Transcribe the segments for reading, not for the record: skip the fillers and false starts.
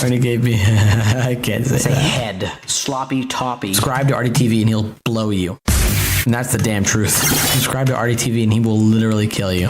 Ernie gave me. I can't say Say that. head. Sloppy toppy. Subscribe to ArtyTV and he'll blow you. And that's the damn truth. Subscribe to ArtyTV and he will literally kill you.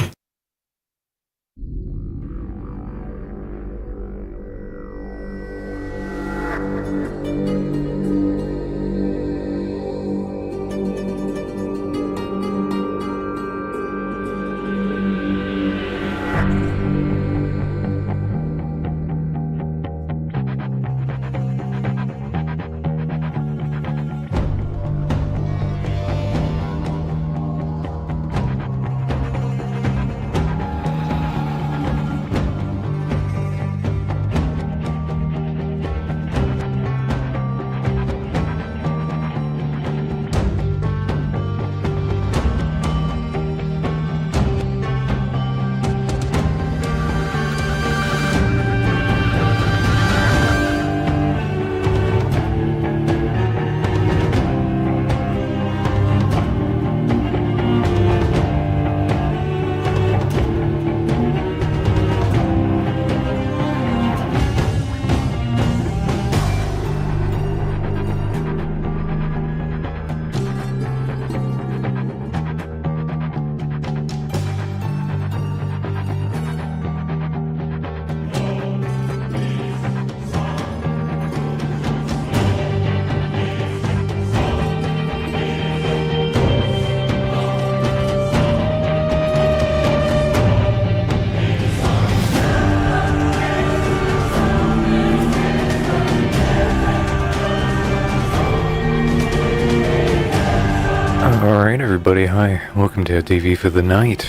Alright everybody, hi. Welcome to ARTV for the night.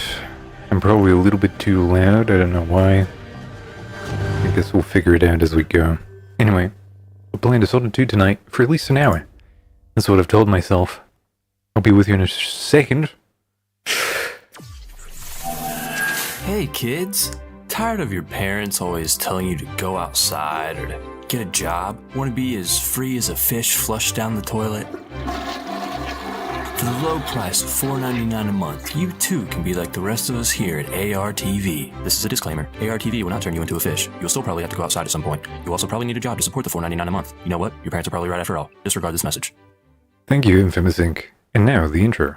I'm probably a little bit too loud, I don't know why. I guess we'll figure it out as we go. Anyway, we're playing Dishonored 2 tonight for at least an hour. That's what I've told myself. I'll be with you in a second. Hey kids, tired of your parents always telling you to go outside or to get a job? Want to be as free as a fish flushed down the toilet? For the low price of $4.99 a month, you too can be like the rest of us here at ARTV. This is a disclaimer. ARTV will not turn you into a fish. You'll still probably have to go outside at some point. You'll also probably need a job to support the $4.99 a month. You know what? Your parents are probably right after all. Disregard this message. Thank you, Infamous Inc. And now, the intro.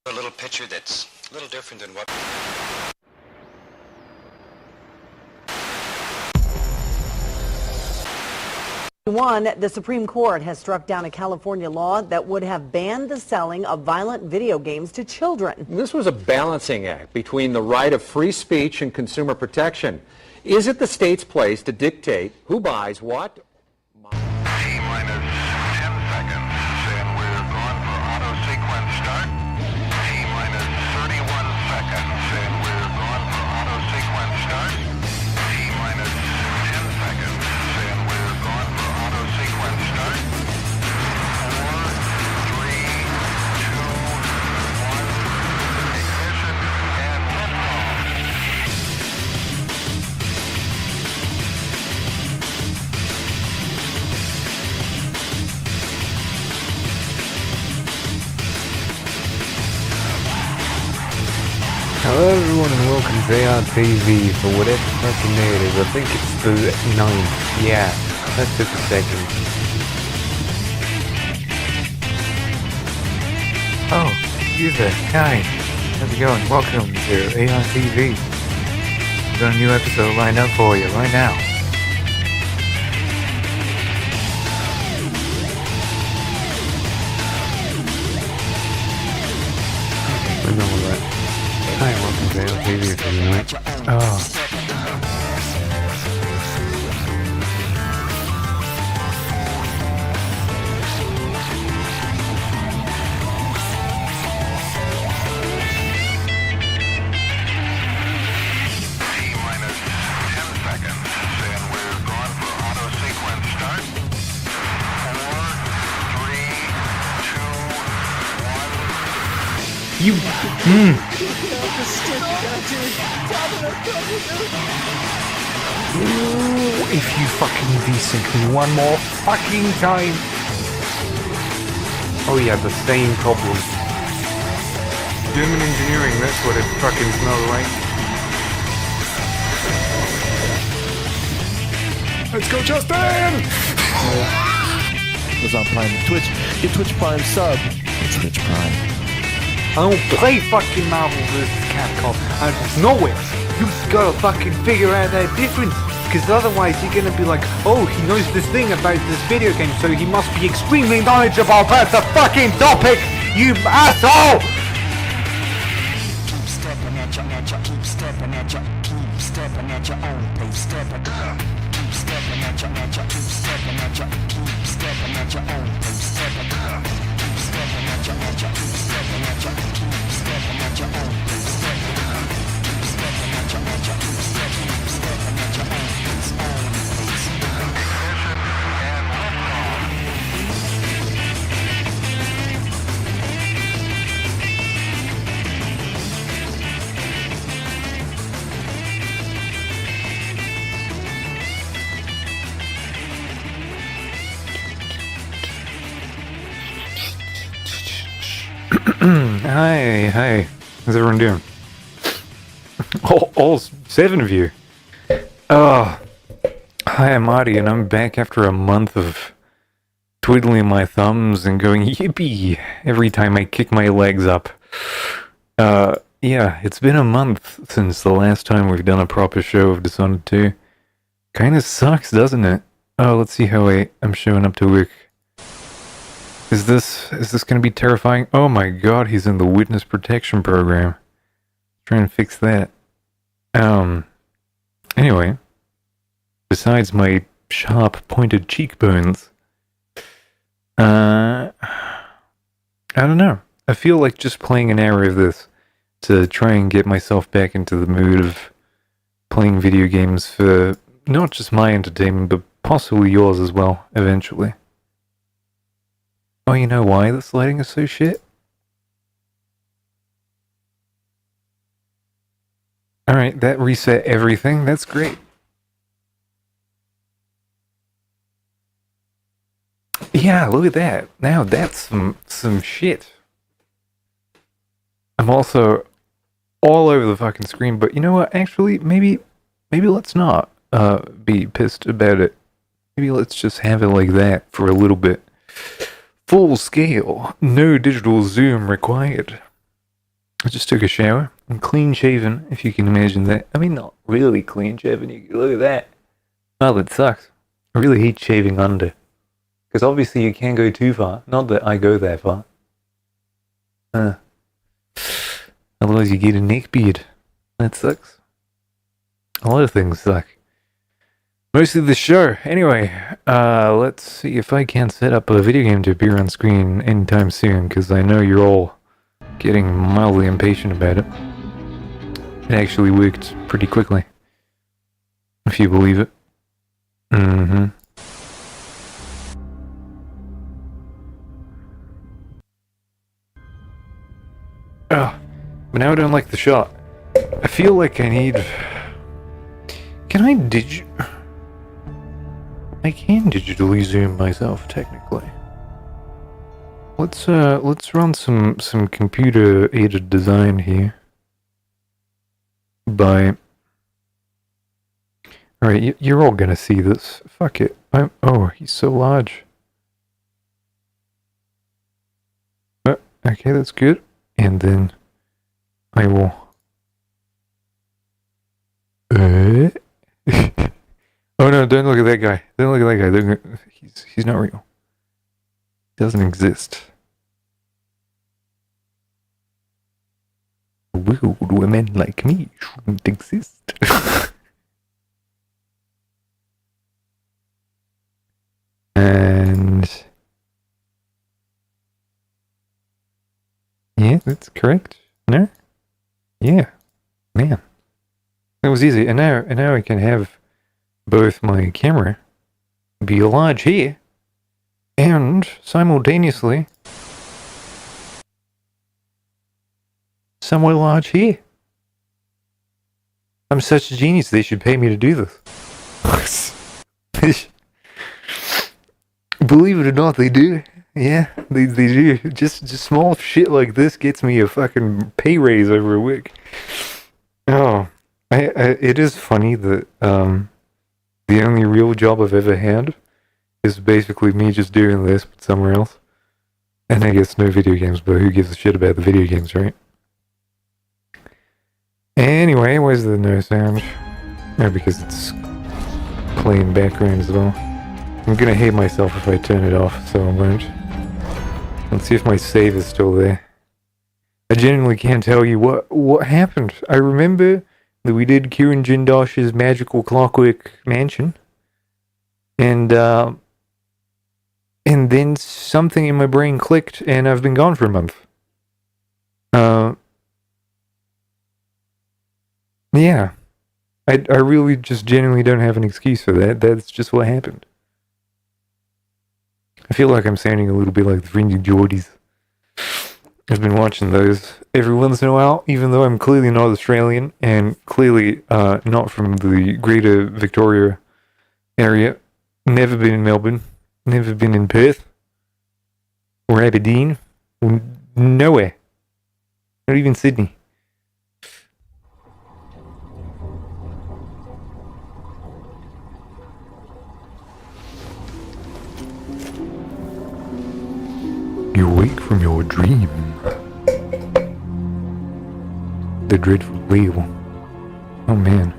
A little picture that's a little different than what... The Supreme Court has struck down a California law that would have banned the selling of violent video games to children. This was a balancing act between the right of free speech and consumer protection. Is it the state's place to dictate who buys what? T-minus 10 seconds, and we're going for auto sequence start. T-minus 31 seconds, and we're going for auto sequence start. T-minus 10 seconds, and we're going for auto sequence start. 4, 3, 2, 1, ignition, and liftoff. Hello everyone and welcome to ARTV for whatever fucking day it is. I think it's the 9th. Yeah, that took a second. Oh, you there. Hi. How's it going? Welcome to ARTV. We've got a new episode lined up for you right now. Okay, we're all right. Hi, welcome to ARTV for the night. Oh. T-minus 10 seconds, and we're going for auto sequence start. 4, 3, 2, 1. You... Ooh, if you fucking desync me one more fucking time. Oh yeah, the same problem. German engineering, that's what it fucking smells like. Let's go, Justin! Was on Prime. Twitch, get Twitch Prime sub. Twitch Prime. I don't play fucking Marvel vs. Capcom. I know it. You gotta fucking figure out that difference. Because otherwise you're gonna be like, oh, he knows this thing about this video game, so he must be extremely knowledgeable about the fucking topic, you asshole! Keep stepping at your, keep stepping at your, keep stepping at your own pace, stepping. Keep stepping at your, keep stepping at your, keep stepping at your own pace, stepping. Keep stepping at your, keep stepping at your, keep stepping at your own pace, stepping. Keep stepping at your, keep stepping at your own pace, own pace. Hi. How's everyone doing? All 7 of you. Hi, I'm Arty, and I'm back after a month of twiddling my thumbs and going yippee every time I kick my legs up. Yeah, it's been a month since the last time we've done a proper show of Dishonored 2. Kinda sucks, doesn't it? Oh, let's see how I'm showing up to work. Is this gonna be terrifying? Oh my god, he's in the witness protection program. Try and fix that. Anyway, besides my sharp pointed cheekbones, I don't know. I feel like just playing an hour of this to try and get myself back into the mood of playing video games for not just my entertainment, but possibly yours as well, eventually. Oh, you know why this lighting is so shit? Alright, that reset everything. That's great. Yeah, look at that. Now that's some shit. I'm also all over the fucking screen, but you know what? Actually, maybe let's not be pissed about it. Maybe let's just have it like that for a little bit. Full scale, no digital zoom required. I just took a shower. I'm clean shaven, if you can imagine that. I mean, not really clean shaven. You look at that. Well, it sucks. I really hate shaving under. Because obviously you can't go too far. Not that I go that far. Otherwise you get a neck beard. That sucks. A lot of things suck. Mostly the show. Anyway, let's see if I can set up a video game to appear on screen anytime soon, because I know you're all getting mildly impatient about it. It actually worked pretty quickly, if you believe it. But now I don't like the shot. I feel like I need... Can I I can digitally zoom myself, technically. Let's run some computer-aided design here. Alright, you're all gonna see this. Fuck it. Oh, he's so large. Okay, that's good. And then I will... Oh no, don't look at that guy. Don't look at that guy. He's not real. He doesn't exist. Rude women like me shouldn't exist. And... yeah, that's correct. No? Yeah. Man. That was easy. And now I can have both my camera be large here and simultaneously somewhat large here. I'm such a genius, they should pay me to do this. Believe it or not, they do. Yeah, they do. Just small shit like this gets me a fucking pay raise over a week. Oh, it is funny that the only real job I've ever had is basically me just doing this but somewhere else. And I guess no video games, but who gives a shit about the video games, right? Anyway, where's the no sound? Oh, because it's playing background as well. I'm gonna hate myself if I turn it off, so I won't. Let's see if my save is still there. I genuinely can't tell you what happened. I remember that we did Kieran Jindosh's Magical Clockwork Mansion. And then something in my brain clicked, and I've been gone for a month. Yeah. I really just genuinely don't have an excuse for that. That's just what happened. I feel like I'm sounding a little bit like the Fringy Geordies. I've been watching those every once in a while, even though I'm clearly not Australian, and clearly not from the greater Victoria area. Never been in Melbourne. Never been in Perth. Or Aberdeen. Or nowhere. Not even Sydney. You wake from your dream. The dreadful wheel. Oh man.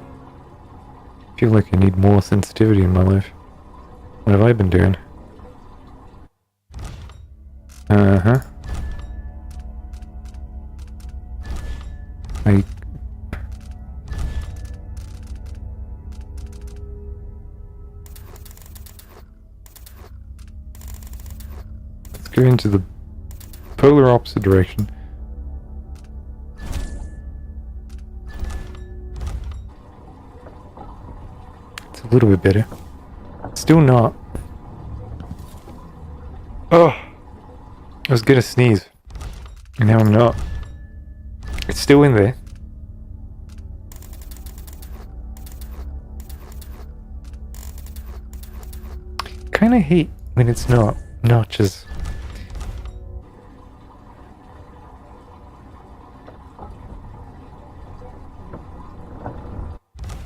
I feel like I need more sensitivity in my life. What have I been doing? Uh-huh. Let's go into the polar opposite direction. It's a little bit better. Still not. Oh! I was gonna sneeze. And now I'm not. It's still in there. Kinda hate when it's not notches.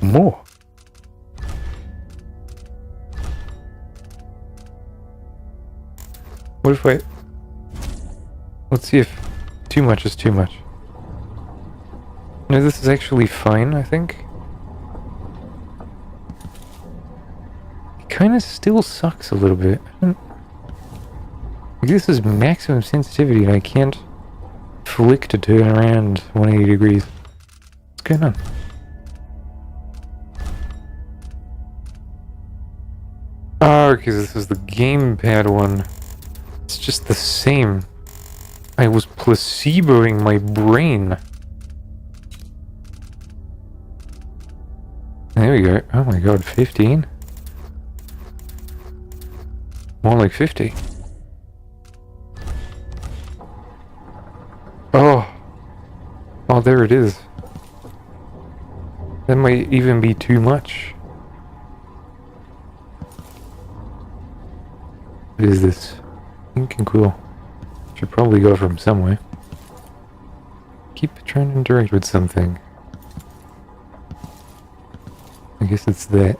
More. What if I... Let's see if too much is too much. No, this is actually fine, I think. It kind of still sucks a little bit. This is maximum sensitivity and I can't flick to turn around 180 degrees. What's going on? Oh, because this is the gamepad one. It's just the same. I was placeboing my brain. There we go. Oh my god, 15? More like 50. Oh. Oh, there it is. That might even be too much. What is this? Pink and cool. Should probably go from somewhere. Keep trying to interact with something. I guess it's that.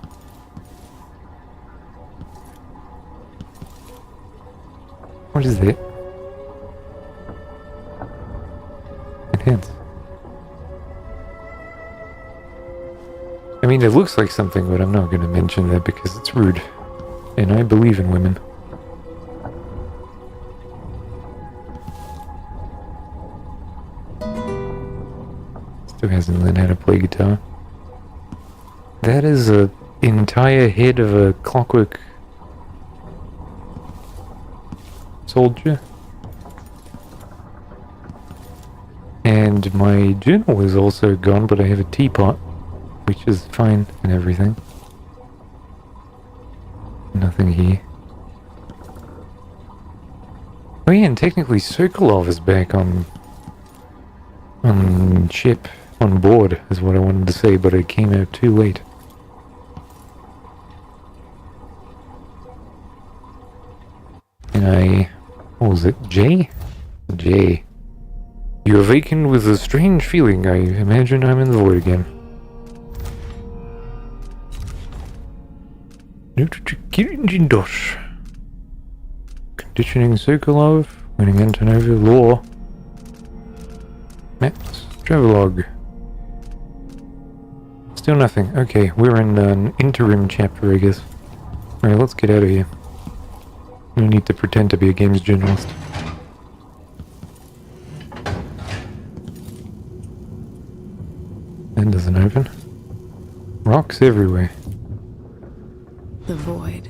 What is it? Enhance. I mean, it looks like something, but I'm not going to mention that because it's rude. And I believe in women. Still hasn't learned how to play guitar. That is an entire head of a clockwork soldier. And my journal is also gone, but I have a teapot, which is fine and everything. Nothing here. Oh yeah, and technically Sokolov is back on ship, on board, is what I wanted to say, but it came out too late. And I What was it? J? J. You awaken with a strange feeling. I imagine I'm in the void again. Conditioning circle of winning Antonova law. Maps. Travelogue. Still nothing. Okay, we're in an interim chapter, I guess. Alright, let's get out of here. No need to pretend to be a games journalist. That doesn't open. Rocks everywhere. The void,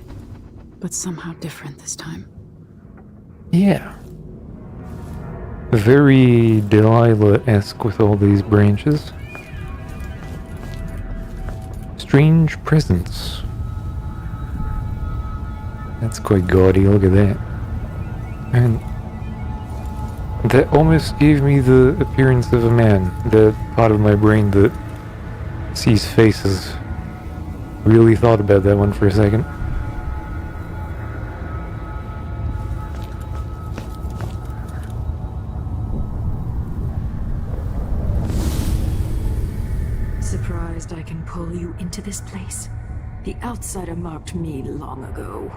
but somehow different this time. Yeah. Very Delilah-esque with all these branches. Strange presence. That's quite gaudy, look at that. And that almost gave me the appearance of a man. The part of my brain that sees faces. Really thought about that one for a second. Surprised I can pull you into this place? The outsider marked me long ago.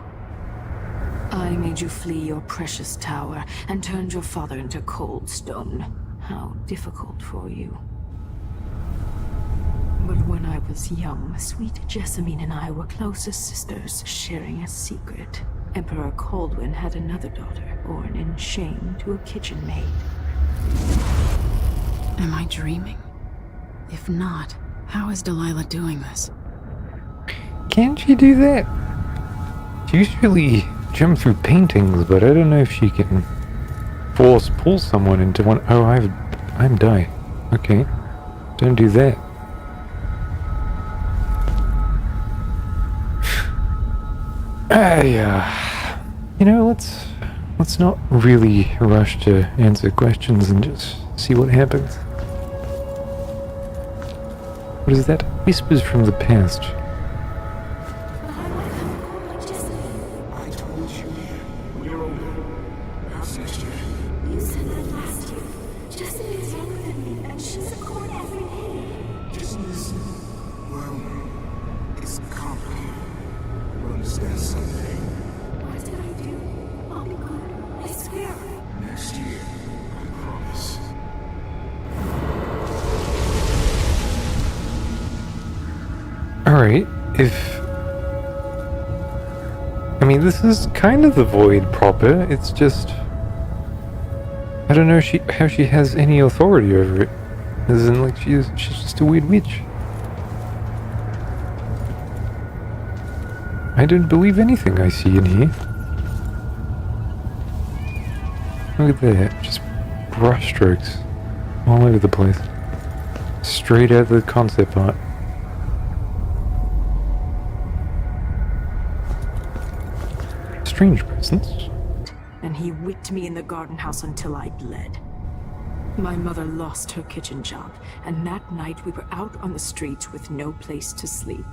I made you flee your precious tower and turned your father into cold stone. How difficult for you. But when I was young, sweet Jessamine and I were close as sisters, sharing a secret. Emperor Coldwin had another daughter, born in shame to a kitchen maid. Am I dreaming? If not, how is Delilah doing this? Can she do that? She usually jump through paintings, but I don't know if she can force pull someone into one. Oh, I'm die. Okay, don't do that. You know, let's not really rush to answer questions and just see what happens. What is that? Whispers from the past. I told you, we're over. Our sister. You said that last year. Jessamine is younger than me, and she's a court every day. Jessamine, well, it's complicated. You'll understand someday. What did I do? I'll be good. I swear. Next year, I promise. Alright, I mean, this is kind of the void proper, it's just... I don't know how she has any authority over it. As in, like, she's just a weird witch. I don't believe anything I see in here. Look at that, just brush strokes all over the place. Straight out of the concept art. Strange presence. And he whipped me in the garden house until I bled. My mother lost her kitchen job, and that night we were out on the streets with no place to sleep.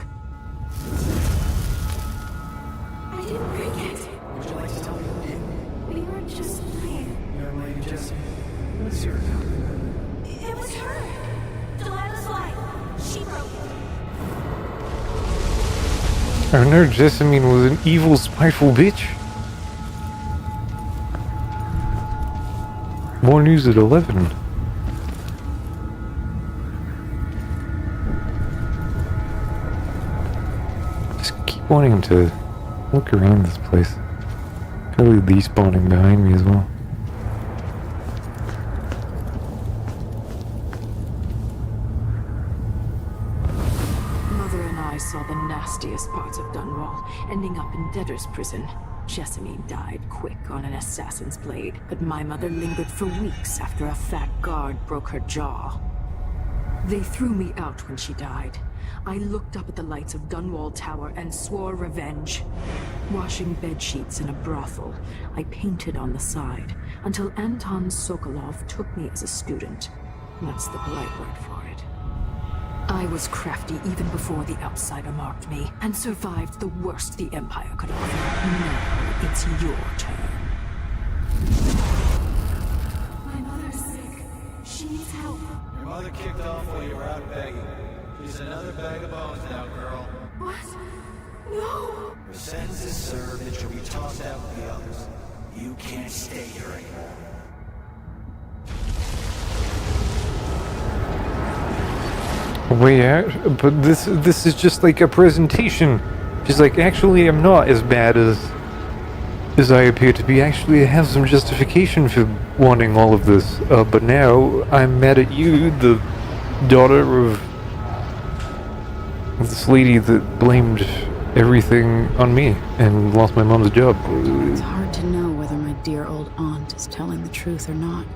I didn't forget. Would you like to tell me who did? We were just playing. Young lady Jessie, what's your name? It was her. Delilah's life. She broke it. I know Jessamine was an evil, spiteful bitch. More news at 11. Just keep wanting to look around this place. Probably despawning behind me as well. Mother and I saw the nastiest parts of Dunwall, ending up in debtor's prison. Jessamine died quick on an assassin's blade, but my mother lingered for weeks after a fat guard broke her jaw. They threw me out when she died. I looked up at the lights of Dunwall Tower and swore revenge. Washing bed sheets in a brothel, I painted on the side, until Anton Sokolov took me as a student. That's the polite word for it. I was crafty even before the outsider marked me, and survived the worst the Empire could offer. Now it's your turn. kicked off while you were out begging. She's another bag of bones now, girl. What? No! Her sentence is served and she'll be tossed out with the others. You can't stay here anymore. Way out? But this is just like a presentation. She's like, actually, I'm not as bad as I appear to be. Actually, I have some justification for wanting all of this. But now I'm mad at you, the daughter of this lady that blamed everything on me and lost my mom's job. It's hard to know whether my dear old aunt is telling the truth or not.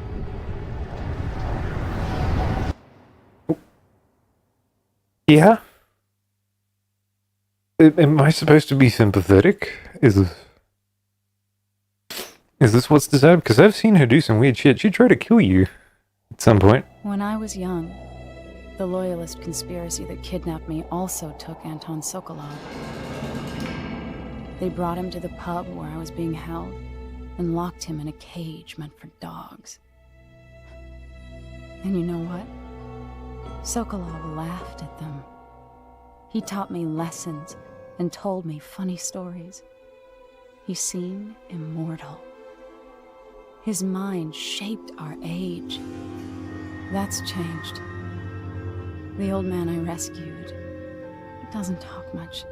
Yeah? Am I supposed to be sympathetic? Is this what's decided? Because I've seen her do some weird shit. She tried to kill you at some point. When I was young, the loyalist conspiracy that kidnapped me also took Anton Sokolov. They brought him to the pub where I was being held and locked him in a cage meant for dogs. And you know what? Sokolov laughed at them. He taught me lessons and told me funny stories. He seemed immortal. His mind shaped our age. That's changed. The old man I rescued doesn't talk much.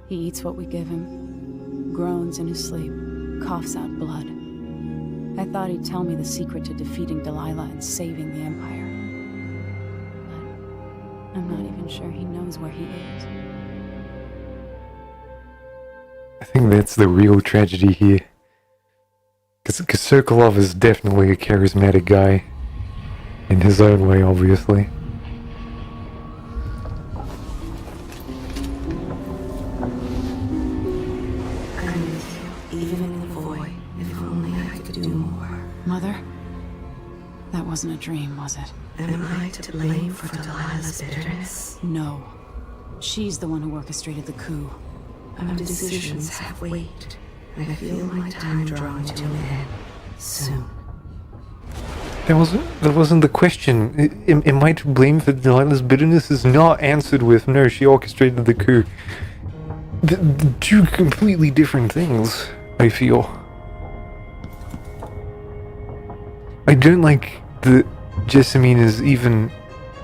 He eats what we give him, groans in his sleep, coughs out blood. I thought he'd tell me the secret to defeating Delilah and saving the Empire. But I'm not even sure he knows where he is. I think that's the real tragedy here. Because Sokolov is definitely a charismatic guy. In his own way, obviously. I'm with you, even in the void. If only I could do more. Mother? That wasn't a dream, was it? Am I to blame for Delilah's bitterness? No. She's the one who orchestrated the coup. Our decisions have weight. I feel my time drawing to an end. Soon. That wasn't the question. Am I to blame for Delilah's bitterness? Is not answered with, no, she orchestrated the coup. The two completely different things, I feel. I don't like that Jessamine is even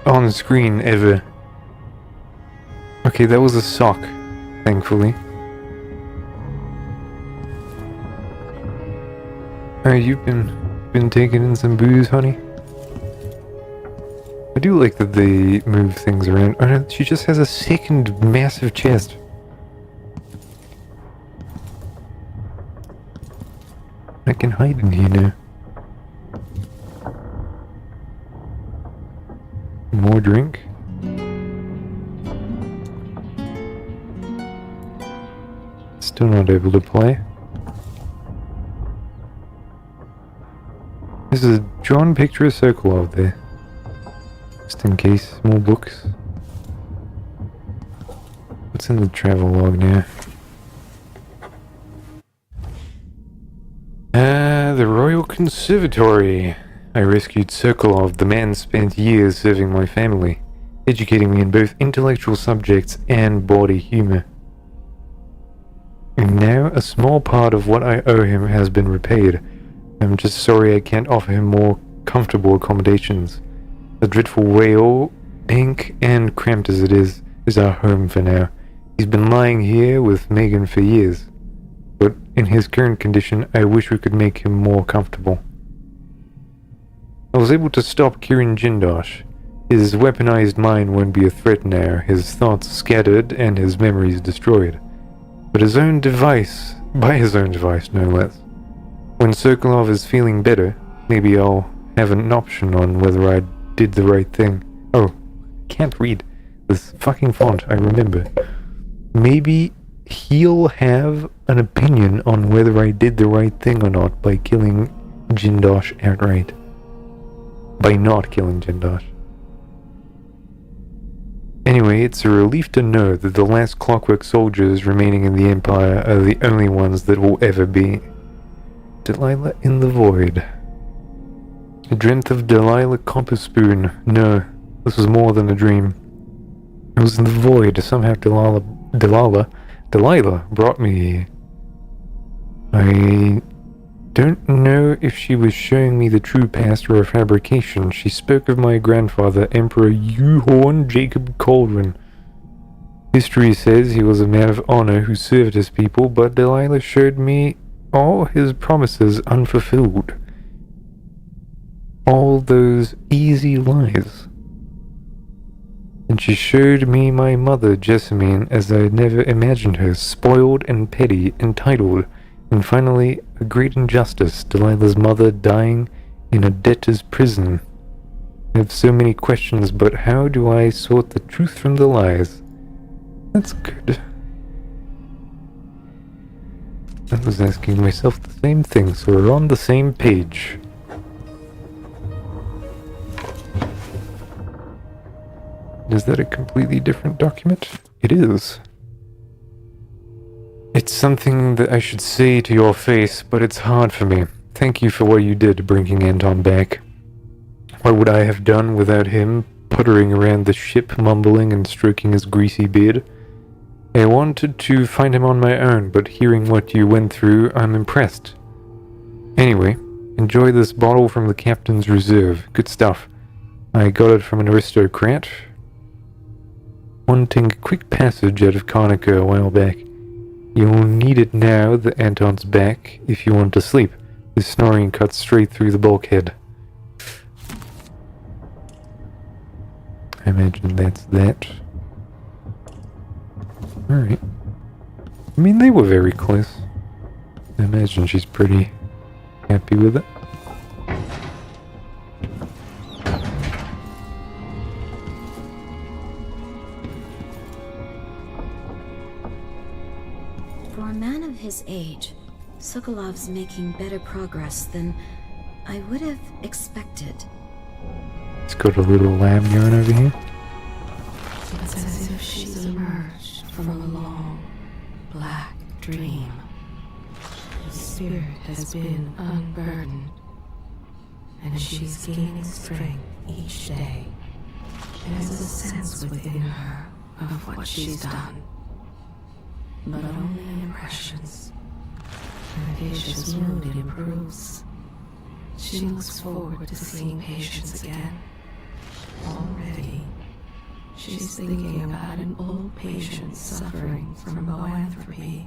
on screen ever. Okay, that was a sock, thankfully. You've been taking in some booze, honey? I do like that they move things around. Oh no, she just has a second massive chest. I can hide in here now. More drink. Still not able to play. There's a drawn picture of Sokolov there. Just in case. More books. What's in the travel log now? The Royal Conservatory. I rescued Sokolov. The man spent years serving my family, educating me in both intellectual subjects and body humor. And now a small part of what I owe him has been repaid. I'm just sorry I can't offer him more comfortable accommodations. The dreadful whale, pink and cramped as it is our home for now. He's been lying here with Megan for years. But in his current condition, I wish we could make him more comfortable. I was able to stop Kirin Jindosh. His weaponized mind won't be a threat now, his thoughts scattered and his memories destroyed. But his own device, by his own device no less. When Sokolov is feeling better, maybe I'll have an option on whether I did the right thing. Oh, can't read this fucking font, I remember. Maybe he'll have an opinion on whether I did the right thing or not by killing Jindosh outright. By not killing Jindosh. Anyway, it's a relief to know that the last Clockwork soldiers remaining in the Empire are the only ones that will ever be. Delilah in the void. I dreamt of Delilah Copperspoon. No, this was more than a dream. I was in the void. Somehow Delilah brought me here. I don't know if she was showing me the true past or a fabrication. She spoke of my grandfather, Emperor Yuhorn Jacob Cauldron. History says he was a man of honor who served his people, but Delilah showed me all his promises unfulfilled. All those easy lies. And she showed me my mother, Jessamine, as I had never imagined her, spoiled and petty, entitled, and finally, a great injustice, Delilah's mother dying in a debtor's prison. I have so many questions, but how do I sort the truth from the lies? That's good. I was asking myself the same thing, so we're on the same page. Is that a completely different document? It is. It's something that I should say to your face, but it's hard for me. Thank you for what you did bringing Anton back. What would I have done without him, puttering around the ship, mumbling and stroking his greasy beard? I wanted to find him on my own, but hearing what you went through, I'm impressed. Anyway, enjoy this bottle from the captain's reserve. Good stuff. I got it from an aristocrat wanting a quick passage out of Conica a while back. You'll need it now that Anton's back if you want to sleep. His snoring cuts straight through the bulkhead. I imagine that's that. Alright. I mean, they were very close. I imagine she's pretty happy with it. For a man of his age, Sokolov's making better progress than I would have expected. It's got a little lamb yarn over here. It's as if she's emerged from a long, black dream. Her spirit has been unburdened, and she's gaining strength each day. There's a sense within her of what she's done, but only impressions. Her vicious mood improves. She looks forward to seeing patients again. Already, she's thinking about an old patient suffering from boanthropy.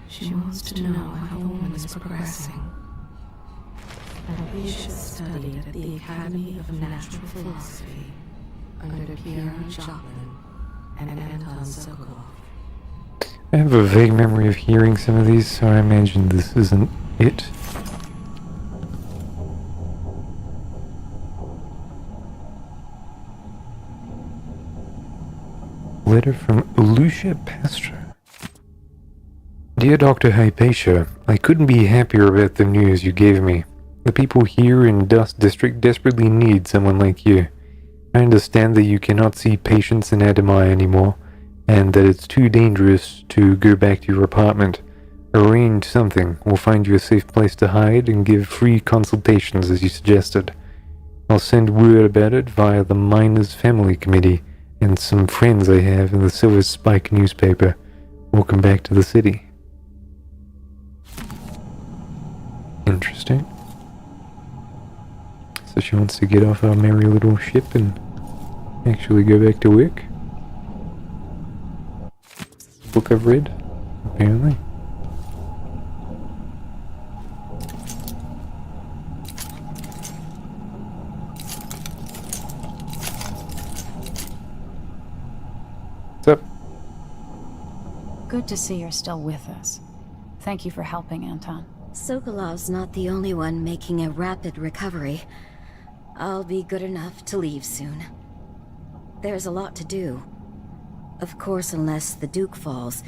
She wants to know how the woman is progressing. A patient studied at the Academy of Natural Philosophy under Pierre Joplin and Anton Sokolov. I have a vague memory of hearing some of these, so I imagine this isn't it. Letter from Lucia Pastra. Dear Dr. Hypatia, I couldn't be happier about the news you gave me. The people here in Dust District desperately need someone like you. I understand that you cannot see patients in Adamai anymore, and that it's too dangerous to go back to your apartment. Arrange something. We'll find you a safe place to hide and give free consultations as you suggested. I'll send word about it via the Miners Family Committee and some friends I have in the Silver Spike newspaper. Welcome back to the city. Interesting. So she wants to get off our merry little ship and actually go back to work. Book I've read, apparently. What's up? Good to see you're still with us. Thank you for helping, Anton. Sokolov's not the only one making a rapid recovery. I'll be good enough to leave soon. There's a lot to do. Of course, unless the Duke falls,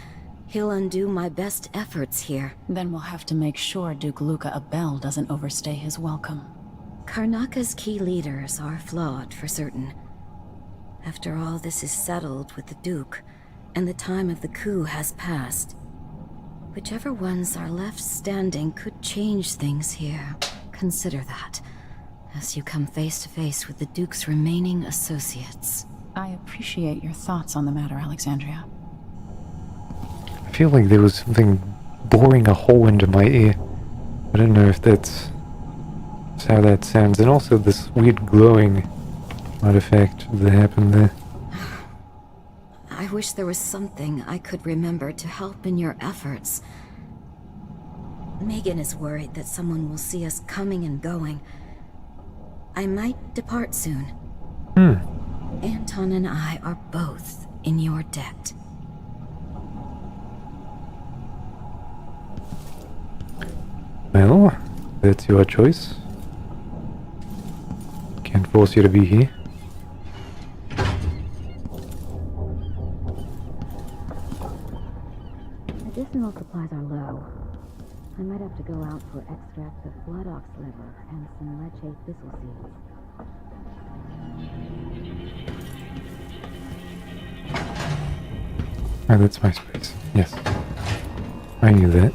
he'll undo my best efforts here. Then we'll have to make sure Duke Luca Abel doesn't overstay his welcome. Karnaka's key leaders are flawed, for certain. After all this is settled with the Duke, and the time of the coup has passed, whichever ones are left standing could change things here. Consider that. as you come face to face with the Duke's remaining associates. I appreciate your thoughts on the matter, Alexandria. I feel like there was something boring a hole into my ear. I don't know if that's how that sounds. And also this weird glowing artifact that happened there. I wish there was something I could remember to help in your efforts. Megan is worried that someone will see us coming and going. I might depart soon. Anton and I are both in your debt. Well, that's your choice. Can't force you to be here. Medicinal supplies are low. I might have to go out for extracts of blood ox liver and some leche thistle seeds. Oh, that's my space. Yes. I knew that.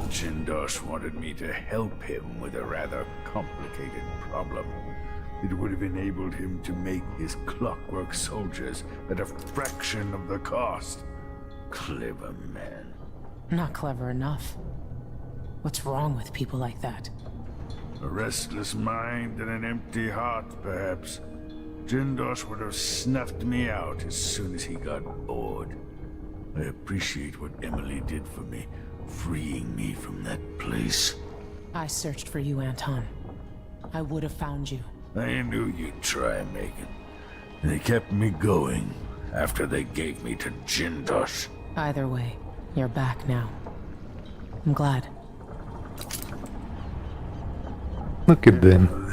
Jindosh wanted me to help him with a rather complicated problem. It would have enabled him to make his clockwork soldiers at a fraction of the cost. Clever man. Not clever enough. What's wrong with people like that? A restless mind and an empty heart, perhaps. Jindosh would have snuffed me out as soon as he got bored. I appreciate what Emily did for me, freeing me from that place. I searched for you, Anton. I would have found you. I knew you'd try, Megan. They kept me going after they gave me to Jindosh. Either way, you're back now. I'm glad. Look at them.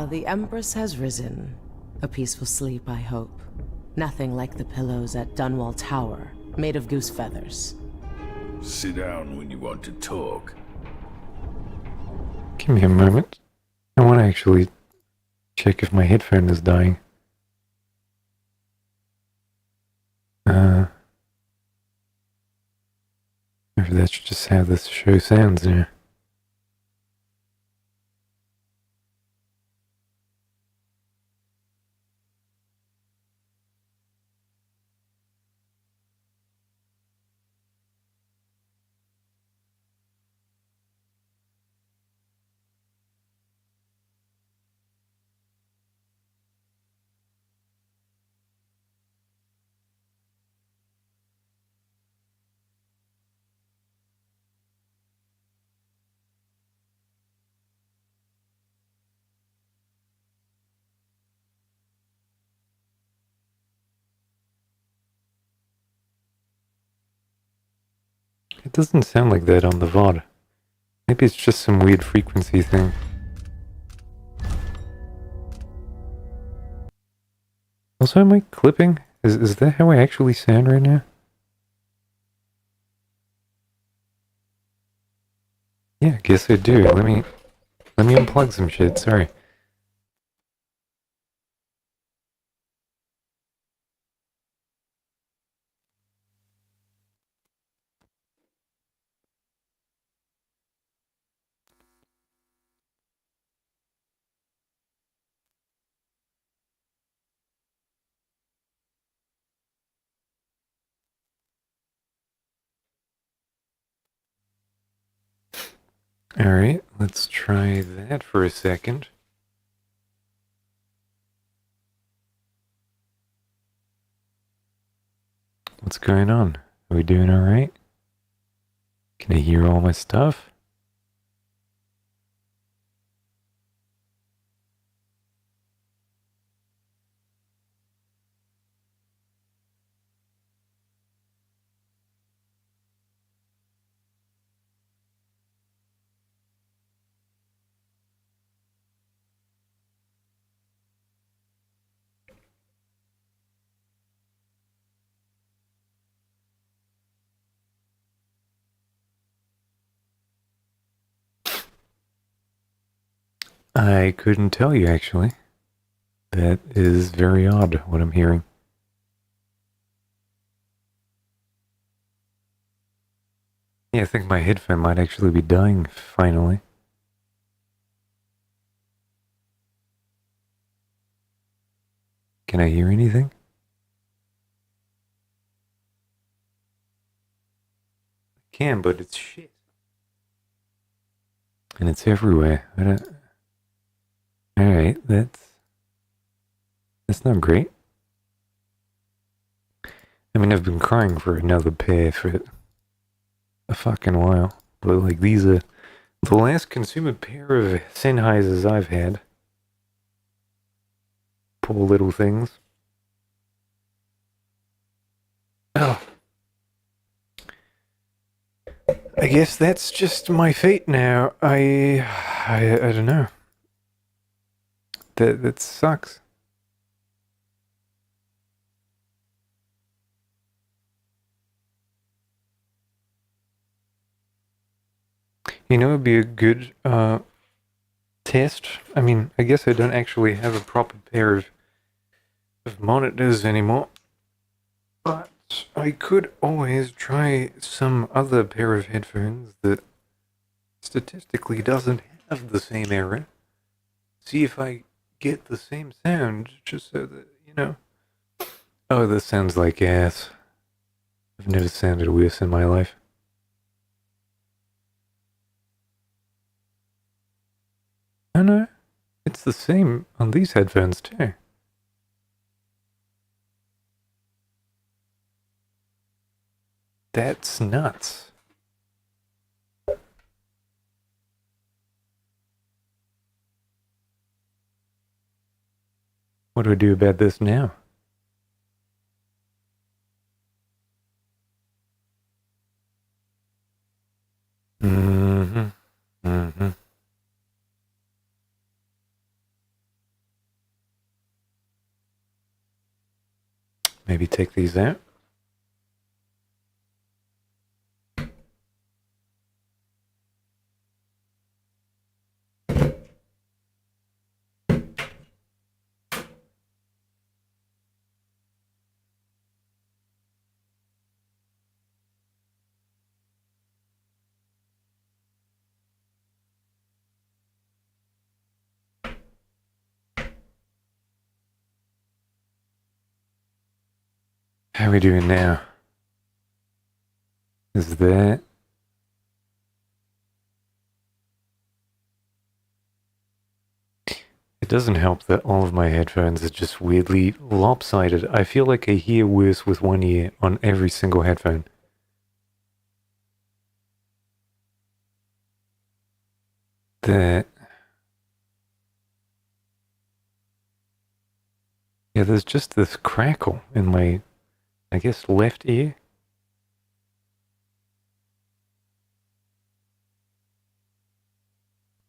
The Empress has risen. A peaceful sleep, I hope. Nothing like the pillows at Dunwall Tower, made of goose feathers. Sit down when you want to talk. Give me a moment. I want to actually check if my headphone is dying. Maybe that's just how this show sounds now. It doesn't sound like that on the VOD. Maybe it's just some weird frequency thing. Also, am I clipping? Is that how I actually sound right now? Yeah, I guess I do. Let me unplug some shit, sorry. Alright, let's try that for a second. What's going on? Are we doing alright? Can I hear all my stuff? I couldn't tell you, actually. That is very odd, what I'm hearing. Yeah, I think my headphone might actually be dying finally. Can I hear anything? I can, but it's shit. And it's everywhere. I don't... Alright, that's not great. I mean, I've been crying for another pair for a fucking while. But, like, these are the last consumer pair of Sennheisers I've had. Poor little things. Oh. I guess that's just my fate now. I don't know. That sucks. You know, it'd be a good test. I mean, I guess I don't actually have a proper pair of monitors anymore, but I could always try some other pair of headphones that statistically doesn't have the same error. See if I get the same sound, just so that, you know. Oh, this sounds like ass. I've never sounded worse in my life. Oh no, it's the same on these headphones too. That's nuts. What do I do about this now? Maybe take these out. How are we doing now? Is that... It doesn't help that all of my headphones are just weirdly lopsided. I feel like I hear worse with one ear on every single headphone. That... Yeah, there's just this crackle in my, I guess, left ear.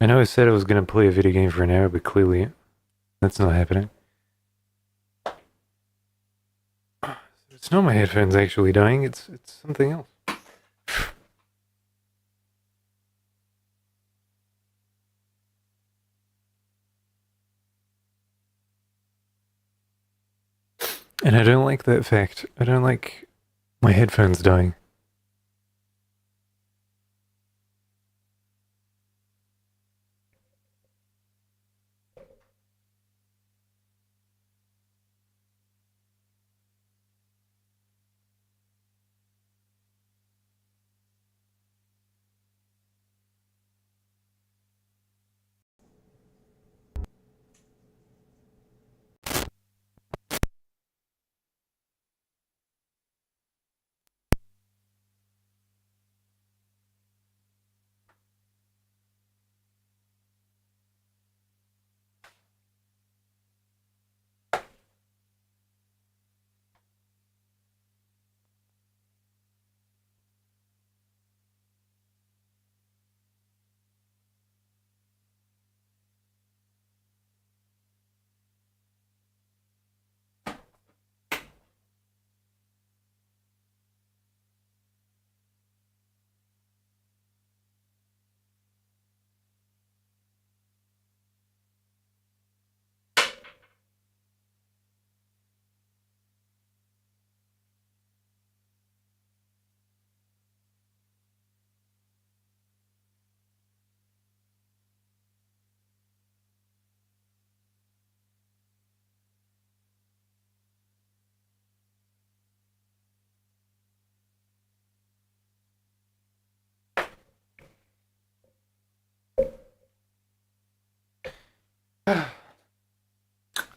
I know I said I was going to play a video game for an hour, but clearly that's not happening. It's not my headphones actually dying, it's something else. And I don't like that fact. I don't like my headphones dying.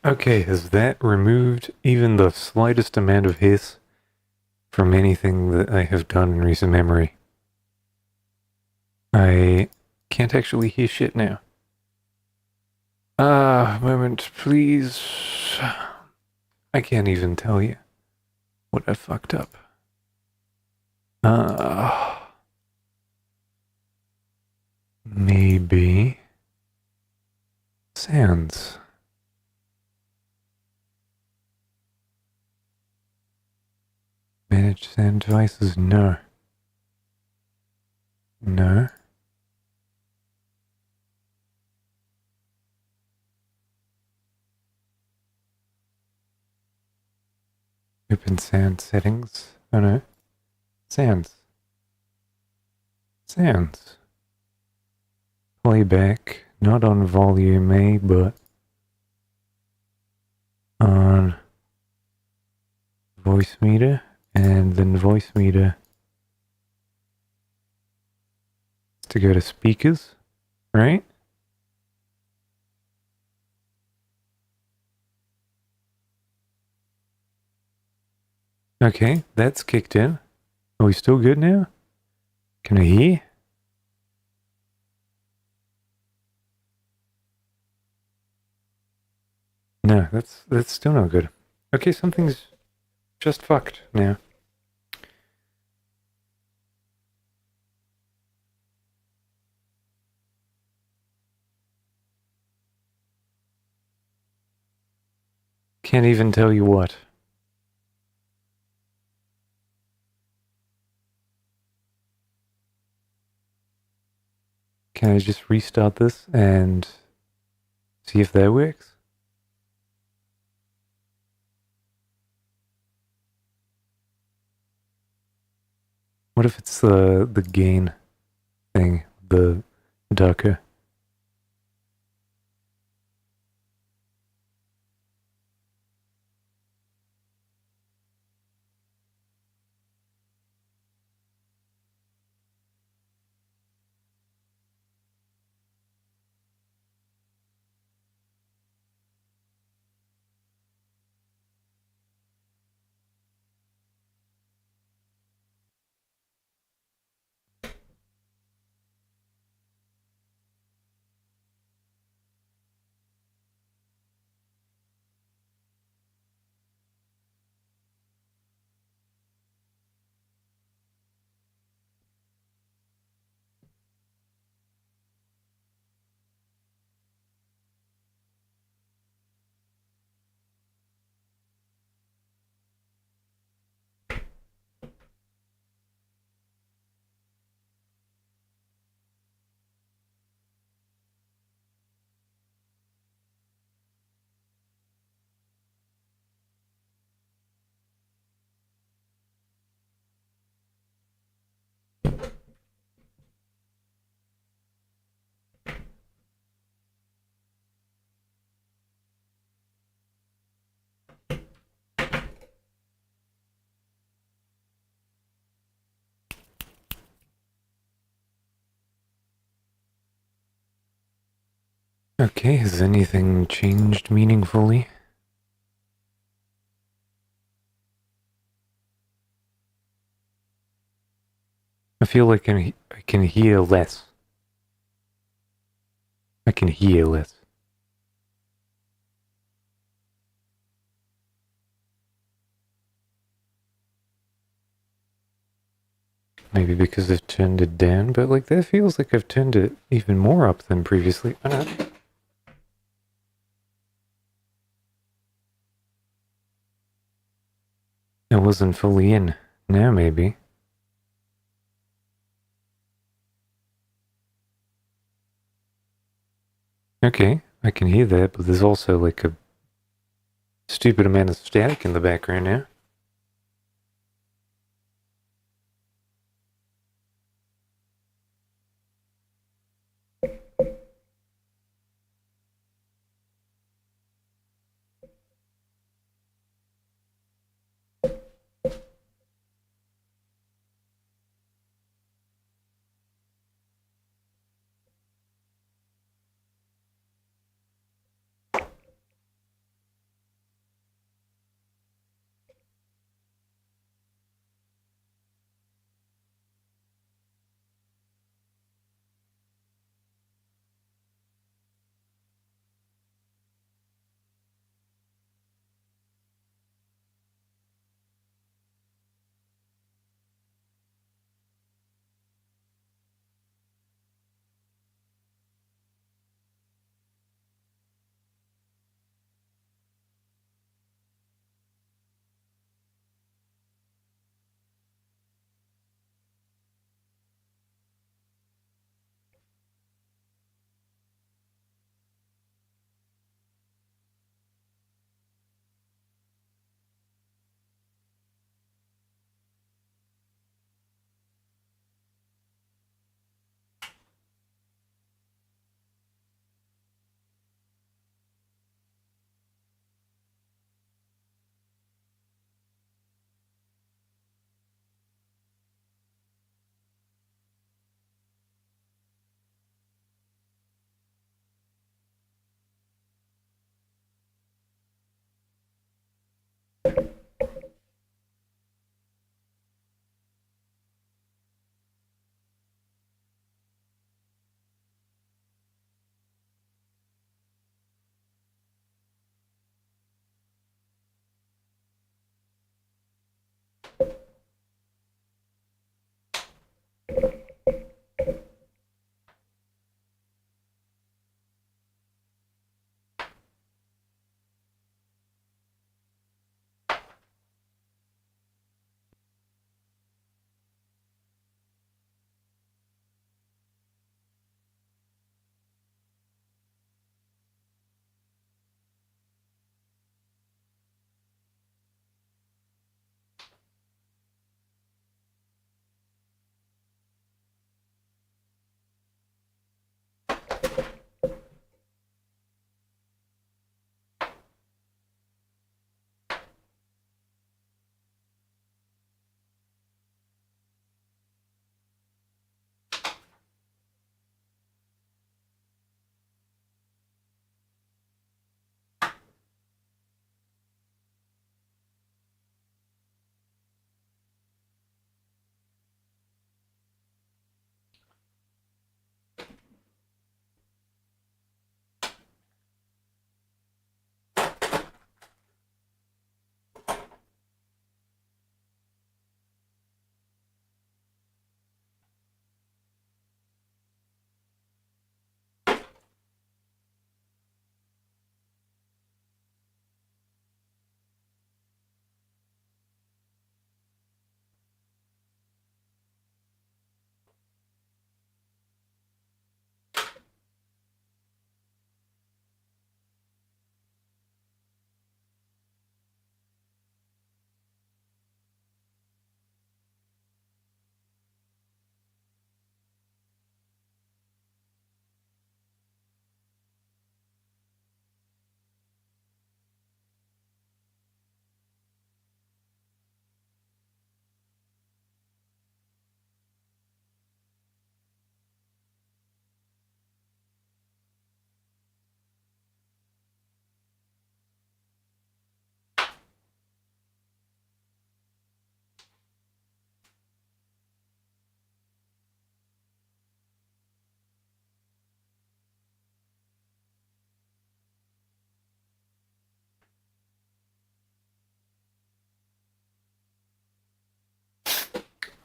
Okay, has that removed even the slightest amount of hiss from anything that I have done in recent memory? I can't actually hear shit now. Moment, please. I can't even tell you what I fucked up. Maybe sounds. Manage sound devices? No. No. Open sound settings. Oh no. Sounds. Sounds. Playback. Not on volume A, but on voice meter. And then voice meter to go to speakers, right? Okay, that's kicked in. Are we still good now? Can I hear? No, that's still not good. Okay, something's just fucked now. Can't even tell you what. Can I just restart this and see if that works? What if it's the gain thing, the darker? Okay, has anything changed meaningfully? I feel like I can hear less. I can hear less. Maybe because I've turned it down, but like that feels like I've turned it even more up than previously. I don't know. I wasn't fully in. Now maybe. Okay, I can hear that, but there's also like a stupid amount of static in the background now.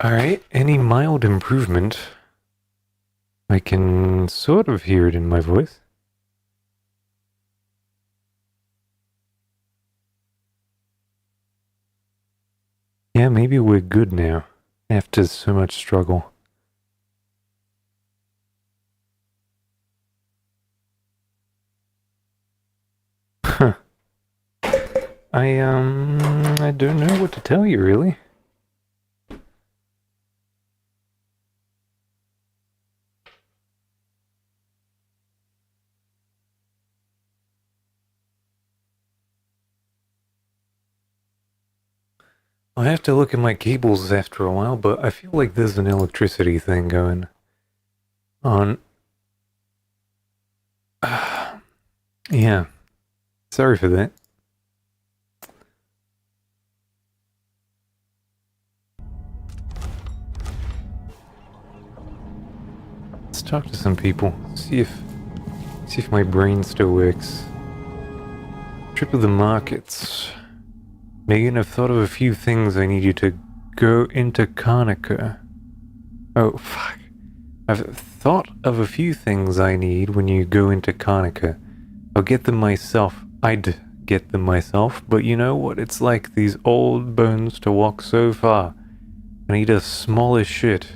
Alright, any mild improvement? I can sort of hear it in my voice. Yeah, maybe we're good now, after so much struggle. Huh. I don't know what to tell you, really. I have to look at my cables after a while, but I feel like there's an electricity thing going on. Yeah. Sorry for that. Let's talk to some people. See if my brain still works. Trip of the markets. Megan, I've thought of a few things I need you to go into Karnica. Oh, fuck. I've thought of a few things I need when you go into Karnica. I'll get them myself. I'd get them myself, but you know what it's like, these old bones to walk so far. I need a smallish shit.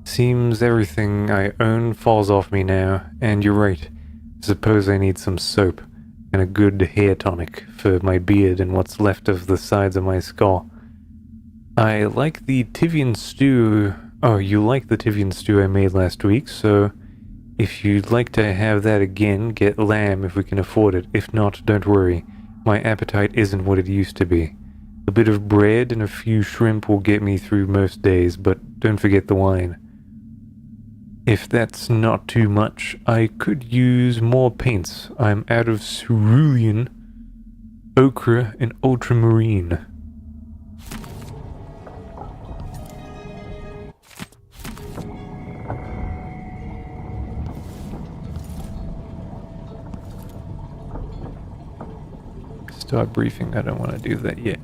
Seems everything I own falls off me now, and you're right. I suppose I need some soap. And a good hair tonic for my beard and what's left of the sides of my skull. I like the Tivian stew. Oh, you like the Tivian stew I made last week, so if you'd like to have that again, get lamb if we can afford it. If not, don't worry. My appetite isn't what it used to be. A bit of bread and a few shrimp will get me through most days, but don't forget the wine. If that's not too much, I could use more paints. I'm out of cerulean. ochre, and ultramarine. Start briefing. I don't want to do that yet.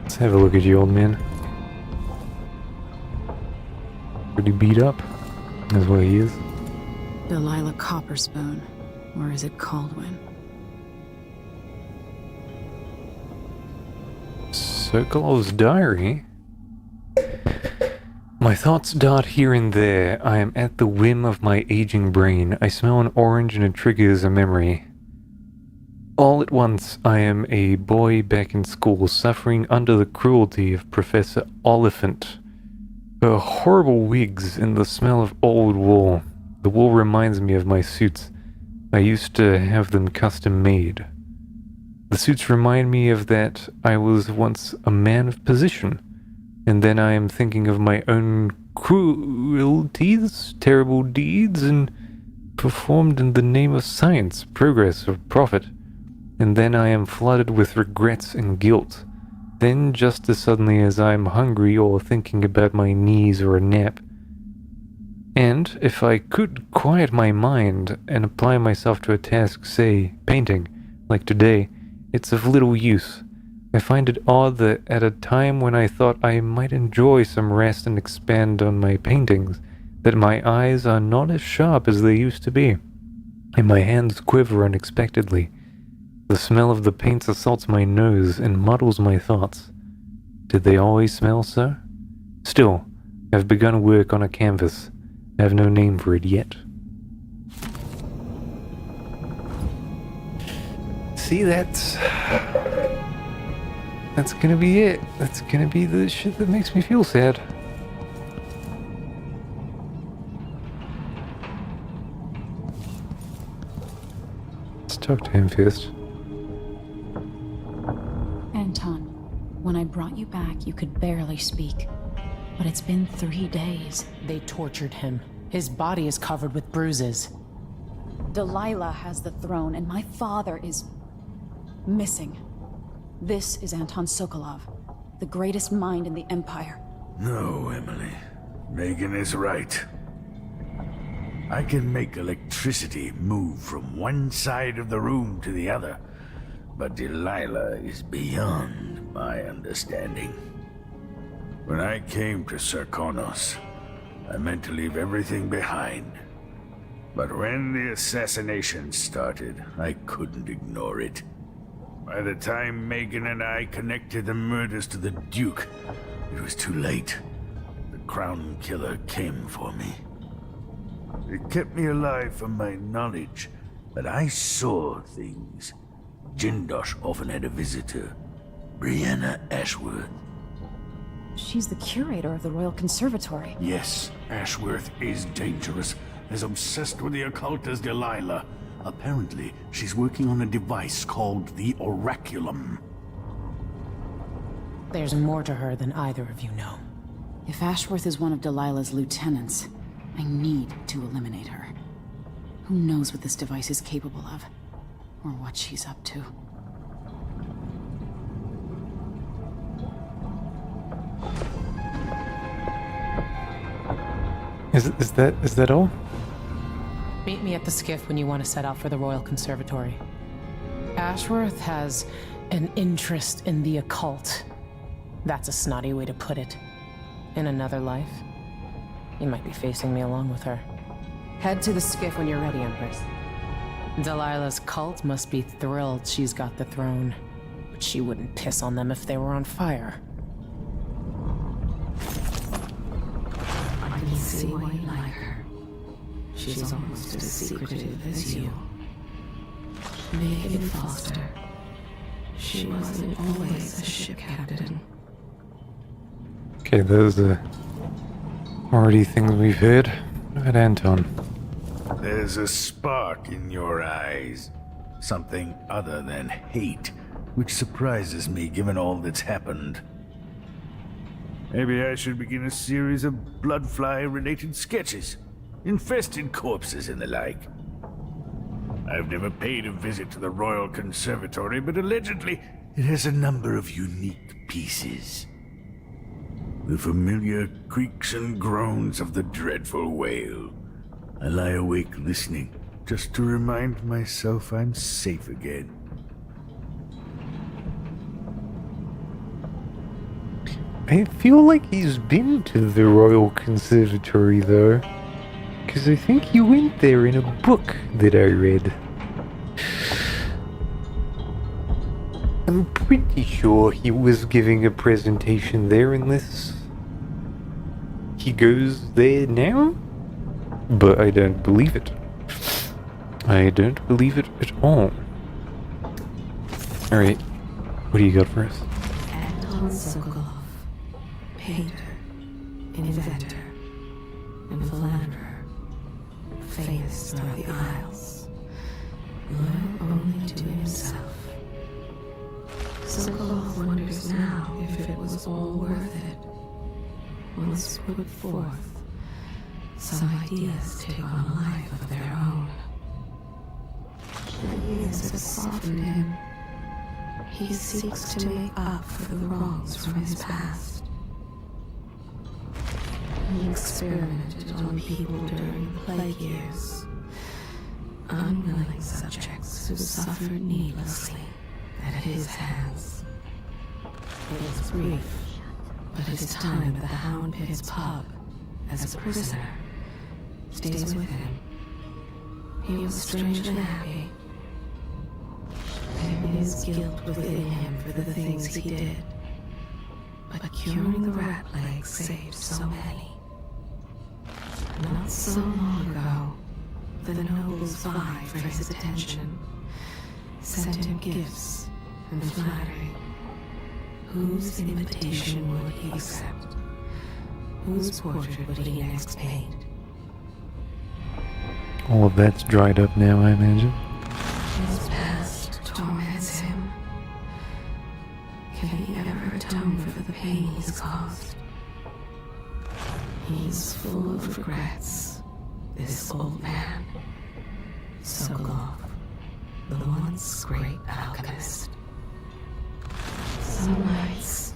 Let's have a look at you, old man. Pretty beat up. That's what he is. Delilah Copperspoon. Or is it Caldwin? Sokolov's diary? My thoughts dart here and there. I am at the whim of my aging brain. I smell an orange and it triggers a memory. All at once, I am a boy back in school, suffering under the cruelty of Professor Oliphant. Her horrible wigs and the smell of old wool. The wool reminds me of my suits. I used to have them custom made. The suits remind me of that I was once a man of position. And then I am thinking of my own cruelties, terrible deeds, and performed in the name of science, progress, or profit. And then I am flooded with regrets and guilt. Then, just as suddenly as I am hungry or thinking about my knees or a nap. And if I could quiet my mind and apply myself to a task, say, painting, like today, it's of little use. I find it odd that at a time when I thought I might enjoy some rest and expand on my paintings, that my eyes are not as sharp as they used to be, and my hands quiver unexpectedly. The smell of the paints assaults my nose and muddles my thoughts. Did they always smell so? Still, I've begun work on a canvas. I have no name for it yet. See, that's gonna be it. That's gonna be the shit that makes me feel sad. Let's talk to him first. Anton, when I brought you back, you could barely speak. But it's been 3 days. They tortured him. His body is covered with bruises. Delilah has the throne, and my father is missing. This is Anton Sokolov, the greatest mind in the Empire. No, Emily. Megan is right. I can make electricity move from one side of the room to the other, but Delilah is beyond my understanding. When I came to Sarkonos, I meant to leave everything behind. But when the assassination started, I couldn't ignore it. By the time Megan and I connected the murders to the Duke, it was too late. The Crown Killer came for me. It kept me alive from my knowledge that I saw things. Jindosh often had a visitor, Brianna Ashworth. She's the curator of the Royal Conservatory. Yes, Ashworth is dangerous, as obsessed with the occult as Delilah. Apparently, she's working on a device called the Oraculum. There's more to her than either of you know. If Ashworth is one of Delilah's lieutenants, I need to eliminate her. Who knows what this device is capable of, or what she's up to. Is that all? Meet me at the skiff when you want to set out for the Royal Conservatory. Ashworth has an interest in the occult. That's a snotty way to put it. In another life, you might be facing me along with her. Head to the skiff when you're ready, Empress. Delilah's cult must be thrilled she's got the throne, but she wouldn't piss on them if they were on fire. I can see why you like her. She's almost as secretive as you. Megan Foster. She wasn't always a ship captain. Okay, those are already things we've heard. What about Anton? There's a spark in your eyes. Something other than hate, which surprises me given all that's happened. Maybe I should begin a series of bloodfly-related sketches. Infested corpses and the like. I've never paid a visit to the Royal Conservatory, but allegedly it has a number of unique pieces. The familiar creaks and groans of the dreadful whale. I lie awake listening, just to remind myself I'm safe again. I feel like he's been to the Royal Conservatory, though. Because I think he went there in a book that I read. I'm pretty sure he was giving a presentation there unless he goes there now? But I don't believe it. I don't believe it at all. Alright, what do you got for us? Anton Sokolov, painter, inventor, and philanderer, famous throughout the Isles, loyal only to himself. Sokolov wonders now if it was all worth it. Once put forth, some ideas take on a life of their own. The years have softened him. He seeks to make up for the wrongs from his past. He experimented on people during the plague years, unwilling subjects who suffered needlessly at his hands. It was brief, but his time at the Hound Pit's pub as a prisoner stays with him. He was strangely happy. There is guilt within him for the things he did, but curing the rat plague saved so many. Not so long ago, the nobles vied for his attention, sent him gifts and flattery. Whose invitation would he accept? Whose portrait would he next paint? All of that's dried up now, I imagine. His past torments him. Can he ever atone for the pain he's caused? He's full of regrets, this old man. Sokolov, the once great alchemist. Some nights,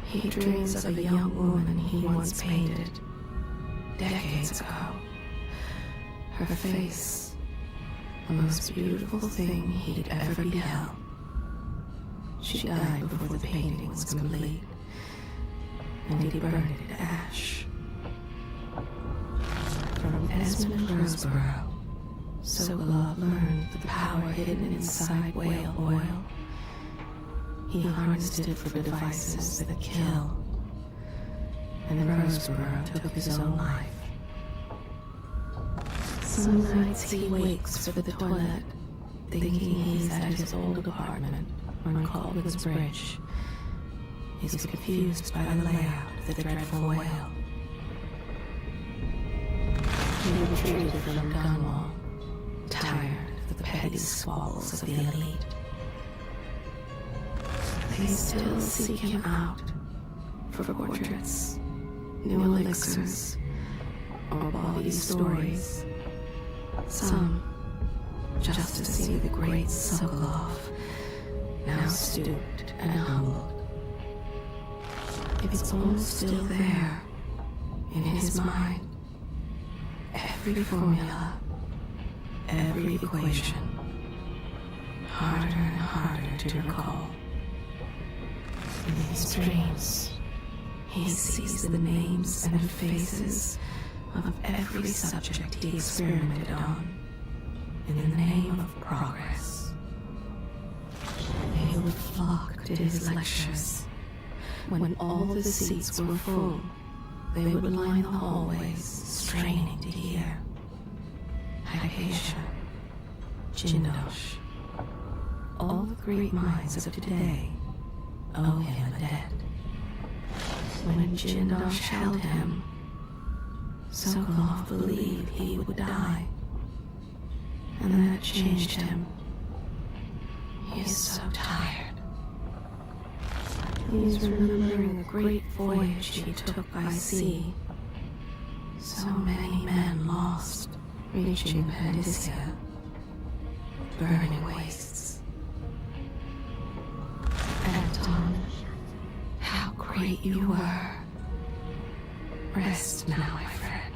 he dreams of a young woman he once painted, decades ago. Her face, the most beautiful thing he'd ever beheld. She died before the painting was complete, and he burned it to ash. From Esmond Roseborough, Sokolov learned the power hidden inside whale oil. He harnessed it for devices that kill, and Roseborough took his own life. Some nights he wakes for the toilet, thinking he's at his old apartment on Caldwell's Bridge. He's confused by the layout of the dreadful whale. He retreated from Dunwall, tired of the petty squabbles of the elite. They still seek him out for portraits, new elixirs, or bawdy stories. Some just to see the great Sokolov, now stooped and humbled. It's all still there, in his mind. Every formula, every equation, harder and harder to recall. In his dreams, he sees the names and faces of every subject he experimented on in the name of progress. They would flock to his lectures. When all the seats were full, they would line the hallways, straining to hear. Hypatia, Jindosh, all the great minds of today owe him a debt. When Jindosh held him, Sokolov believed he would die, and that changed him. He is so tired. He's remembering the great voyage he took by sea. So many men lost, reaching Pandyssia. burning wastes. Anton, how great you were. Rest now, my friend.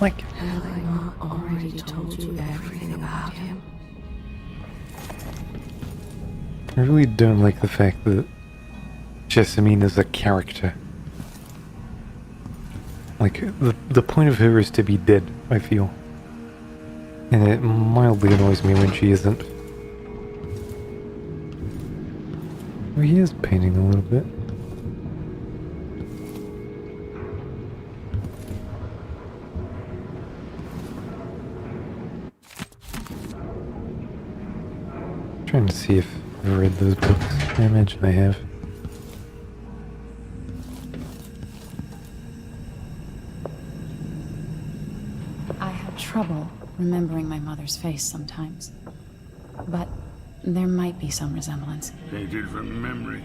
Like, have I not already told you everything about him? I really don't like the fact that Jessamine is a character. Like, the point of her is to be dead, I feel. And it mildly annoys me when she isn't. Oh, he is painting a little bit. Trying to see if I've read those books. I imagine I have. I have trouble remembering my mother's face sometimes. But there might be some resemblance. Painted from memory.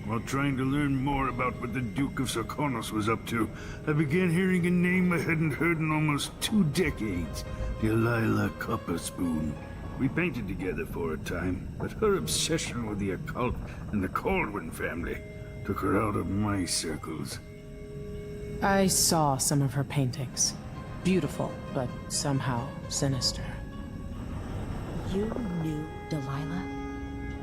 While trying to learn more about what the Duke of Sarkonos was up to, I began hearing a name I hadn't heard in almost 2 decades. Delilah Copperspoon. We painted together for a time, but her obsession with the occult and the Caldwin family took her out of my circles. I saw some of her paintings. Beautiful, but somehow sinister. You knew Delilah?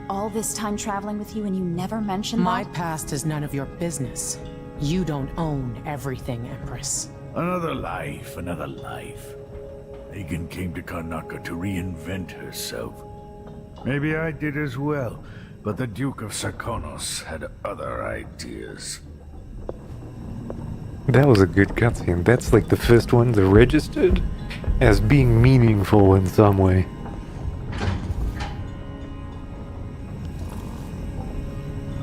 All this time traveling with you and you never mentioned My that? past is none of your business. You don't own everything, Empress. Another life, another life. Megan came to Karnaca to reinvent herself. Maybe I did as well, but the Duke of Sarkonos had other ideas. That was a good cutscene. That's like the first one that registered as being meaningful in some way.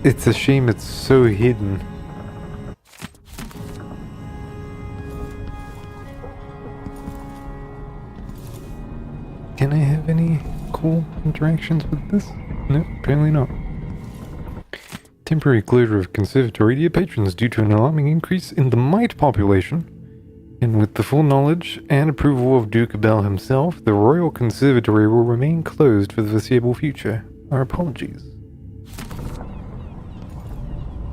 It's a shame it's so hidden. Can I have any cool interactions with this? No, apparently not. Temporary closure of conservatory to your patrons due to an alarming increase in the mite population. And with the full knowledge and approval of Duke Bell himself, the Royal Conservatory will remain closed for the foreseeable future. Our apologies.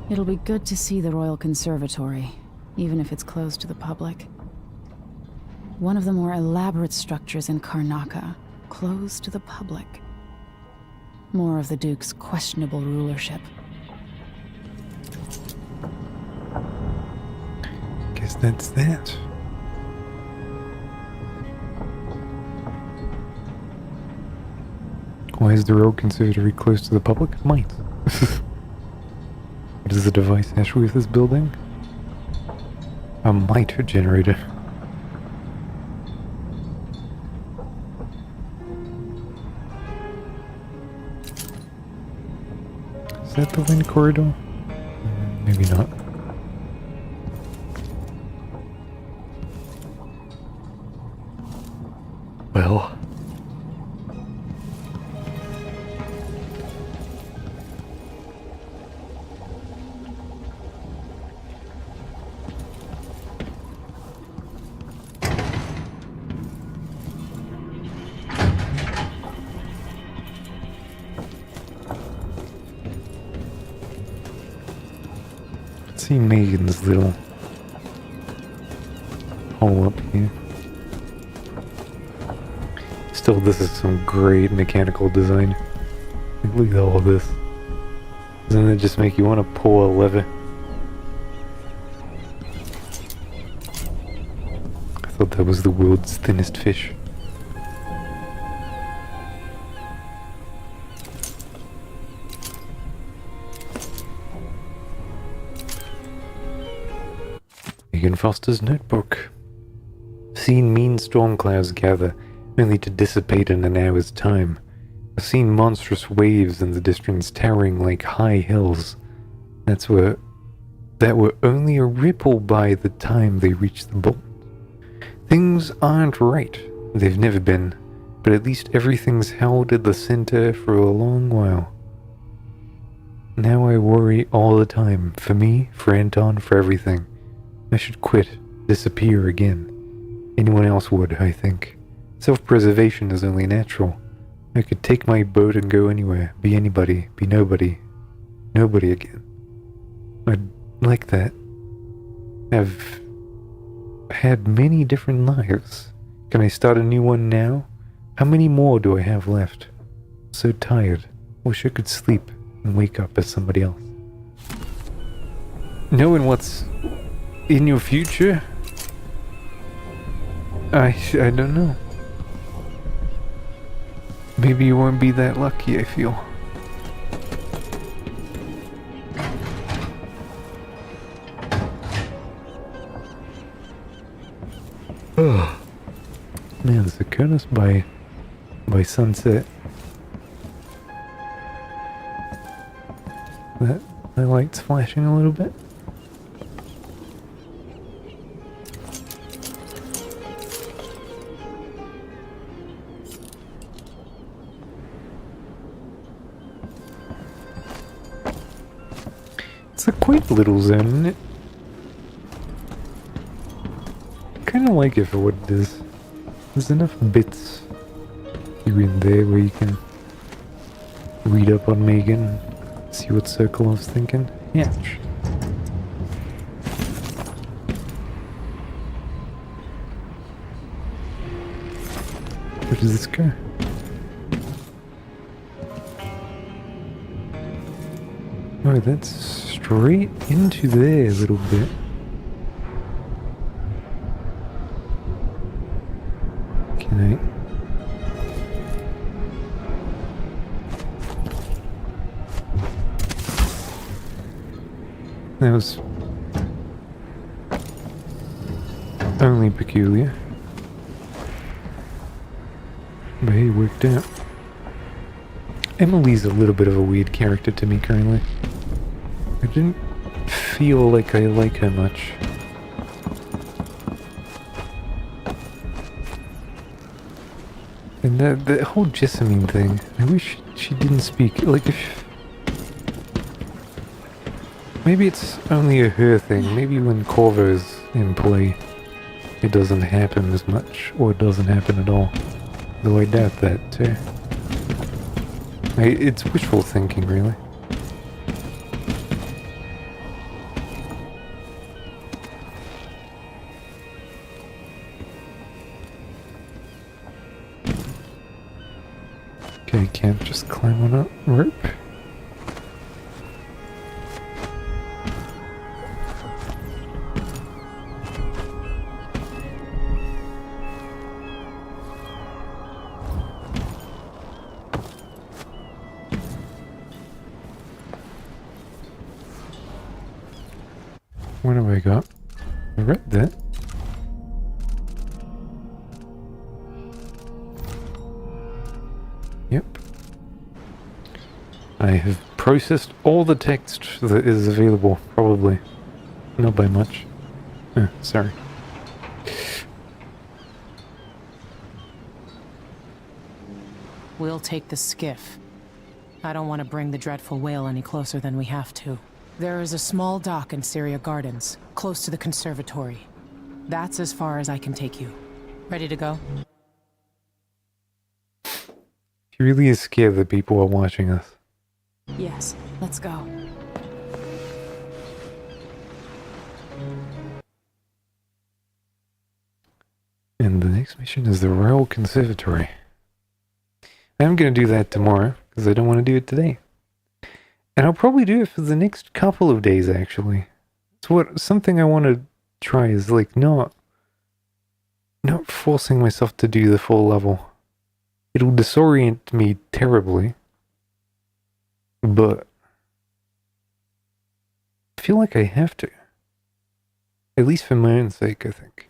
It'll be good to see the Royal Conservatory, even if it's closed to the public. One of the more elaborate structures in Karnaca, closed to the public. More of the Duke's questionable rulership. Guess that's that. Why is the Royal Conservatory closed to the public? Might. What is the device Ashworth is building? A miter generator. Is that the wind corridor? Maybe not. Well. See Megan's little hole up here. Still, this is some great mechanical design. Like, look at all this. Doesn't it just make you want to pull a lever? I thought that was the world's thinnest fish. Megan Foster's notebook. Seen mean storm clouds gather, only to dissipate in an hour's time. I've seen monstrous waves in the distance towering like high hills. That were only a ripple by the time they reached the bolt. Things aren't right. They've never been, but at least everything's held at the center for a long while. Now I worry all the time, for me, for Anton, for everything. I should quit, disappear again. Anyone else would, I think. Self-preservation is only natural. I could take my boat and go anywhere, be anybody, be nobody, nobody again. I'd like that. I've had many different lives. Can I start a new one now? How many more do I have left? So tired. Wish I could sleep and wake up as somebody else. Knowing what's in your future? I don't know. Maybe you won't be that lucky, I feel. Oh. Man, the Konos by sunset. That light's flashing a little bit. It's a quaint little zone, isn't it? Kinda like it for what it is. There's enough bits here and there where you can read up on Megan, see what Sokolov's thinking. Yeah. Where does this go? Oh, that's straight into there a little bit. Can I? That was only peculiar. But hey, it worked out. Emily's a little bit of a weird character to me currently. I didn't feel like I like her much. And that whole Jessamine thing, I wish she didn't speak. Like, if... Maybe it's only a her thing. Maybe when Corvo's in play, it doesn't happen as much, or it doesn't happen at all. Though I doubt that, too. It's wishful thinking, really. Okay, can't just climb on a rope. What have I got? I read that. Yep. I have processed all the text that is available, probably. Not by much. Sorry. We'll take the skiff. I don't want to bring the dreadful whale any closer than we have to. There is a small dock in Syria Gardens, close to the conservatory. That's as far as I can take you. Ready to go? He really is scared that people are watching us. Yes, let's go. And the next mission is the Royal Conservatory. I'm going to do that tomorrow, because I don't want to do it today. And I'll probably do it for the next couple of days, actually. It's something I want to try is, like, not forcing myself to do the full level. It'll disorient me terribly. But I feel like I have to. At least for my own sake, I think.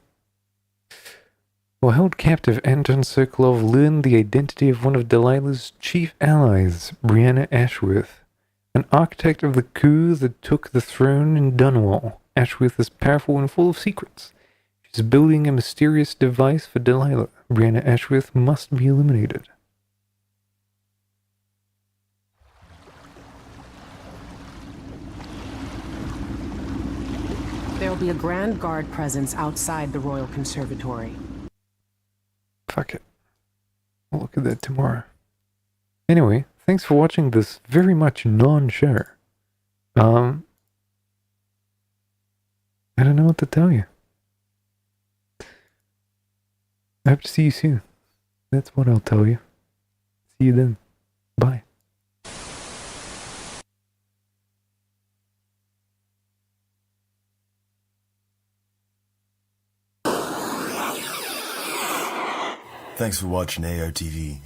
While held captive, Anton Sokolov learned the identity of one of Delilah's chief allies, Brianna Ashworth, an architect of the coup that took the throne in Dunwall. Ashworth is powerful and full of secrets. She's building a mysterious device for Delilah. Brianna Ashworth must be eliminated. There'll be a Grand Guard presence outside the Royal Conservatory. Fuck it. We'll look at that tomorrow. Anyway, thanks for watching this very much non-show. I don't know what to tell you. I hope to see you soon. That's what I'll tell you. See you then. Bye. Thanks for watching ARTV.